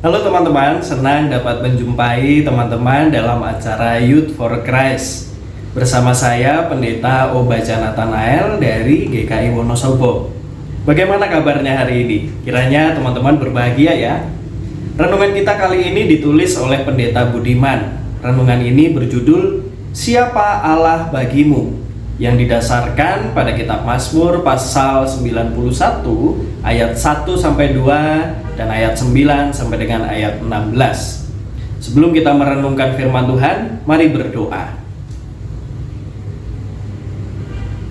Halo teman-teman, senang dapat menjumpai teman-teman dalam acara Youth for Christ. Bersama saya Pendeta Obaja Nathanael dari GKI Wonosobo. Bagaimana kabarnya hari ini? Kiranya teman-teman berbahagia ya. Renungan kita kali ini ditulis oleh Pendeta Budiman. Renungan ini berjudul Siapa Allah Bagimu? Yang didasarkan pada kitab Mazmur pasal 91 ayat 1-2 dan ayat 9 sampai dengan ayat 16. Sebelum kita merenungkan firman Tuhan, mari berdoa.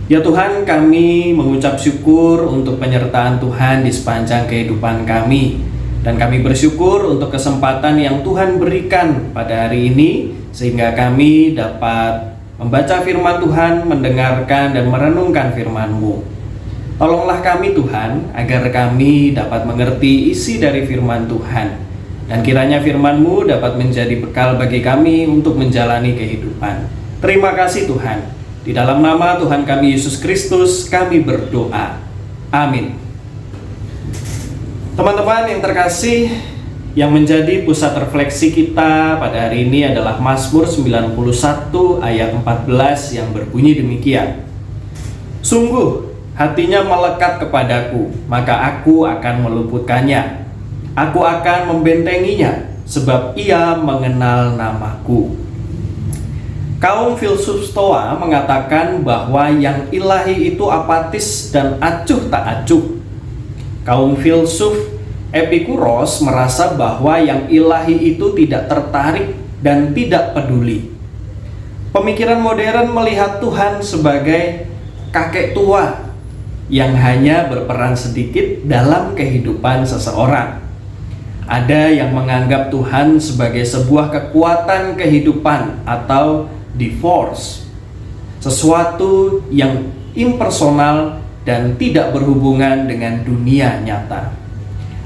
Ya Tuhan, kami mengucap syukur untuk penyertaan Tuhan di sepanjang kehidupan kami. Dan kami bersyukur untuk kesempatan yang Tuhan berikan pada hari ini, sehingga kami dapat membaca firman Tuhan, mendengarkan dan merenungkan firman-Mu. Tolonglah kami Tuhan, agar kami dapat mengerti isi dari firman Tuhan. Dan kiranya firman-Mu dapat menjadi bekal bagi kami untuk menjalani kehidupan. Terima kasih Tuhan. Di dalam nama Tuhan kami Yesus Kristus, kami berdoa. Amin. Teman-teman yang terkasih, yang menjadi pusat refleksi kita pada hari ini adalah Mazmur 91 ayat 14 yang berbunyi demikian. Sungguh hatinya melekat kepadaku, maka aku akan meluputkannya. Aku akan membentenginya, sebab ia mengenal namaku. Kaum filsuf Stoa mengatakan bahwa yang ilahi itu apatis dan acuh tak acuh. Kaum filsuf Epikuros merasa bahwa yang ilahi itu tidak tertarik dan tidak peduli. Pemikiran modern melihat Tuhan sebagai kakek tua yang hanya berperan sedikit dalam kehidupan seseorang. Ada yang menganggap Tuhan sebagai sebuah kekuatan kehidupan atau the force, sesuatu yang impersonal dan tidak berhubungan dengan dunia nyata.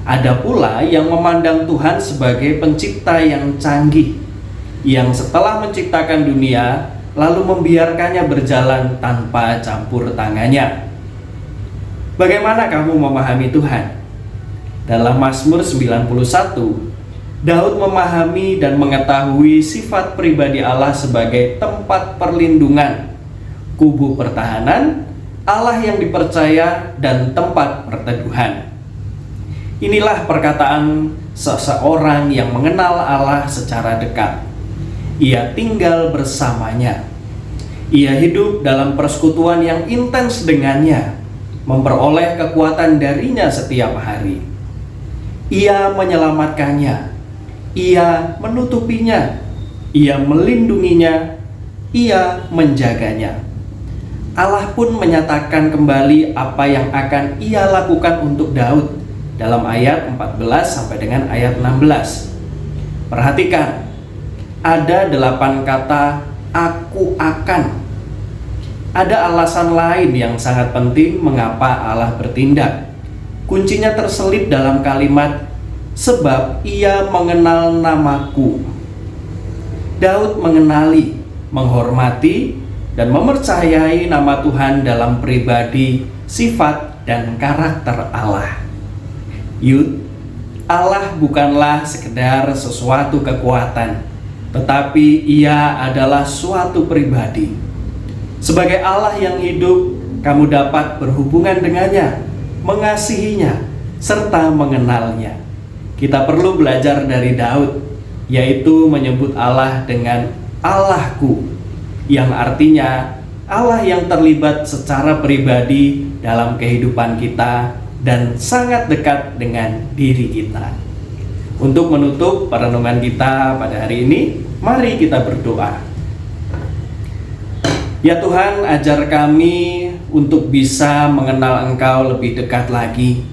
Ada pula yang memandang Tuhan sebagai pencipta yang canggih, yang setelah menciptakan dunia, lalu membiarkannya berjalan tanpa campur tangannya. Bagaimana kamu memahami Tuhan? Dalam Mazmur 91, Daud memahami dan mengetahui sifat pribadi Allah sebagai tempat perlindungan, kubu pertahanan, Allah yang dipercaya, dan tempat perteduhan. Inilah perkataan seseorang yang mengenal Allah secara dekat. Ia tinggal bersamanya. Ia hidup dalam persekutuan yang intens dengannya, memperoleh kekuatan darinya setiap hari. Ia menyelamatkannya. Ia menutupinya. Ia melindunginya. Ia menjaganya. Allah pun menyatakan kembali apa yang akan ia lakukan untuk Daud dalam ayat 14 sampai dengan ayat 16. Perhatikan, ada 8 kata aku akan. Ada alasan lain yang sangat penting mengapa Allah bertindak. Kuncinya terselip dalam kalimat sebab ia mengenal namaku. Daud mengenali, menghormati, dan mempercayai nama Tuhan dalam pribadi, sifat, dan karakter Allah. Youth, Allah bukanlah sekedar sesuatu kekuatan, tetapi ia adalah suatu pribadi. Sebagai Allah yang hidup, kamu dapat berhubungan dengannya, mengasihinya, serta mengenalnya. Kita perlu belajar dari Daud, yaitu menyebut Allah dengan Allahku, yang artinya Allah yang terlibat secara pribadi dalam kehidupan kita dan sangat dekat dengan diri kita. Untuk menutup perenungan kita pada hari ini, mari kita berdoa. Ya Tuhan, ajar kami untuk bisa mengenal Engkau lebih dekat lagi.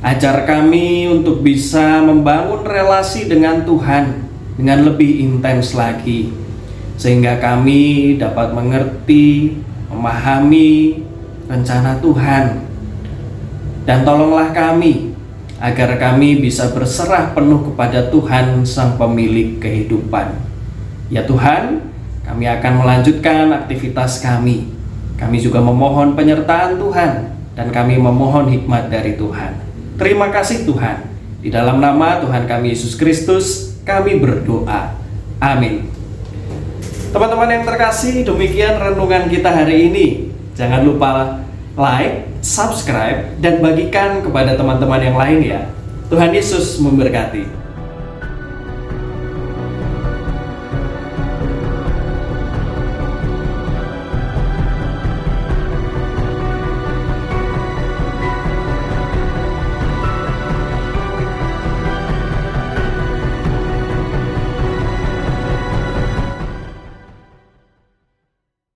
Ajar kami untuk bisa membangun relasi dengan Tuhan dengan lebih intens lagi, sehingga kami dapat mengerti, memahami rencana Tuhan. Dan tolonglah kami agar kami bisa berserah penuh kepada Tuhan Sang Pemilik kehidupan. Ya Tuhan, kami akan melanjutkan aktivitas kami. Kami juga memohon penyertaan Tuhan, dan kami memohon hikmat dari Tuhan. Terima kasih Tuhan. Di dalam nama Tuhan kami Yesus Kristus, kami berdoa. Amin. Teman-teman yang terkasih, demikian renungan kita hari ini. Jangan lupa like, subscribe, dan bagikan kepada teman-teman yang lain ya. Tuhan Yesus memberkati.